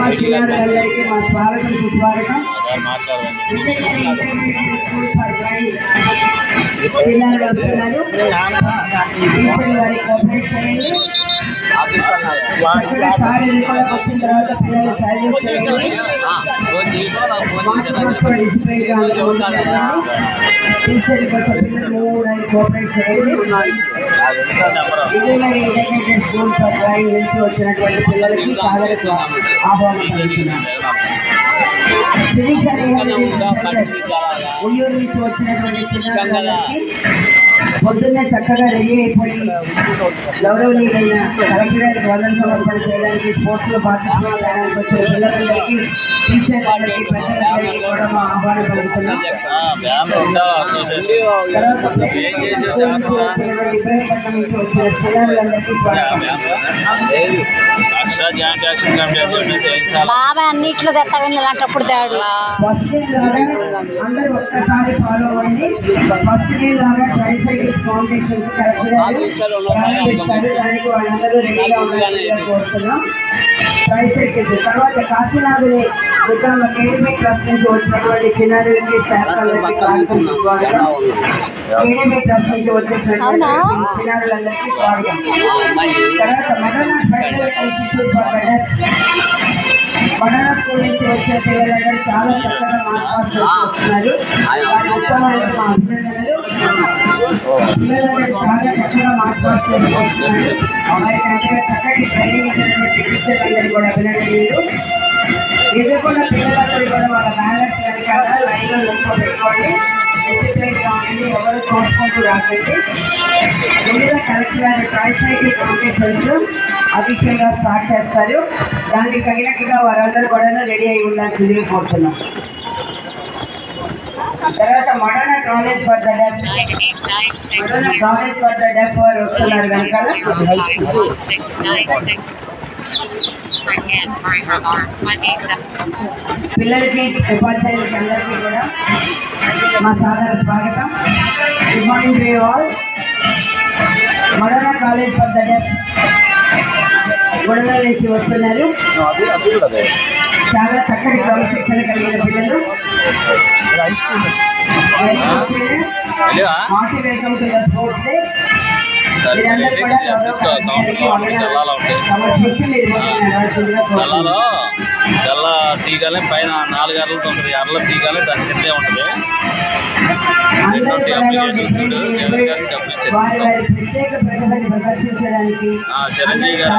మా చిన్నారులందరికీ మా స్వాగతం సుస్వాగతం. పిల్లలు వస్తున్నారు, టీచర్లు వారి కోఆపరేట్ చేయండి. వచ్చిన తర్వాత పిల్లలు సైలెన్స్ చేయండి. టీచర్ కోసం పిల్లలు కోఆపరేట్ చేయండి. ఇండియన్ స్కూల్ ఫర్ బ్లైండ్ నుంచి వచ్చినటువంటి పిల్లలకి సాగర ఆహ్వానం పలుకుతున్నాను. ఉయ్యూరు నుంచి వచ్చినటువంటి పిల్లలకి పొద్దున్నే చక్కగా రెడీ అయిపోయి గౌరవనీయులైన కలెక్టర్ గారికి వందన సమర్పణ చేయడానికి, స్పోర్ట్స్లో పార్టిసిపేట్ చేయడానికి వచ్చిన పిల్లలందరికీ, టీచర్ వాళ్ళకి, పెద్దలందరికీ కూడా మా ఆహ్వానం పలుకుతున్నాం. ఇబ్రహీంపట్నం నుంచి వచ్చిన పిల్లలందరికీ బాబా అన్నిట్లో తెస్తామని ఇలాంటప్పుడు తేడు ఫస్ట్ అందరూ ఒక్కసారి ఫాలో అవ్వండి. ఫస్ట్ డే లాగా ట్రైసైకిల్ ఫౌండేషన్స్ దానికి వాళ్ళందరూ రెడీగా ఉండాలని కోరుతున్నాం. ట్రైసైకిల్స్ తర్వాత కాశీనాథుని ఉత్తమ కేడీపీ ట్రస్ట్ నుంచి వచ్చినటువంటి చిన్నారులకి, స్టాఫ్లకి స్వాగతం సుస్వాగతం. కేడీపీ ట్రస్ట్ నుంచి వచ్చేసినటువంటి చిన్నారులందరికీ స్వాగతం. తర్వాత Madana special institute for better Madana school నుంచి వచ్చే పిల్లలందరూ చాలా చక్కగా మార్క్స్ వస్తున్నారు. వారి ఉత్తమమైన మా అభినందనలు. పిల్లలందరూ చాలా చక్కగా మార్క్స్ వస్తున్నారు. వారికి చక్కటి ట్రైనింగ్ ఇచ్చినటువంటి టీచర్లందరూ కూడా అభినందనలు. ఎదుర్కొన్న పిల్లలందరూ కూడా వాళ్ళ బ్యాలెన్స్ వెనకాల లైన్లో లెక్క పెట్టుకోండి. డిసిప్లైన్గా ఉండండి, ఎవరు తోసుకుంటూ రాకండి. ముందుగా కలెక్టర్ గారి ట్రైసైకిల్ కాంపిటీషన్స్ అఫీషియల్గా స్టార్ట్ చేస్తారు. దానికి తగినట్టుగా వారందరూ కూడా రెడీ అయి ఉండాల్సిందిగా కోరుతున్నాం. తర్వాత మోడర్న్ కాలేజ్ ఫర్ ద డెఫ్ వారు వస్తున్నారు కనుక పిల్లలకి, ఉపాధ్యాయులకి అందరికీ కూడా మా సాదర స్వాగతం. Good morning to you all. Modern college for the deaf గొడవ వేసి వస్తున్నారు. చాలా చక్కటి క్రమశిక్షణ కలిగిన పిల్లలు. Welcome to the sports day. జల్లాలో జల్ల తీగాలే పైన 4 అర్రలతో ఉంటుంది. అర్రలు తీగాలే దాని కిందే ఉంటుంది. చూడు జగన్ గారికి డబ్బులు ఇచ్చారు. చిరంజీవి గారు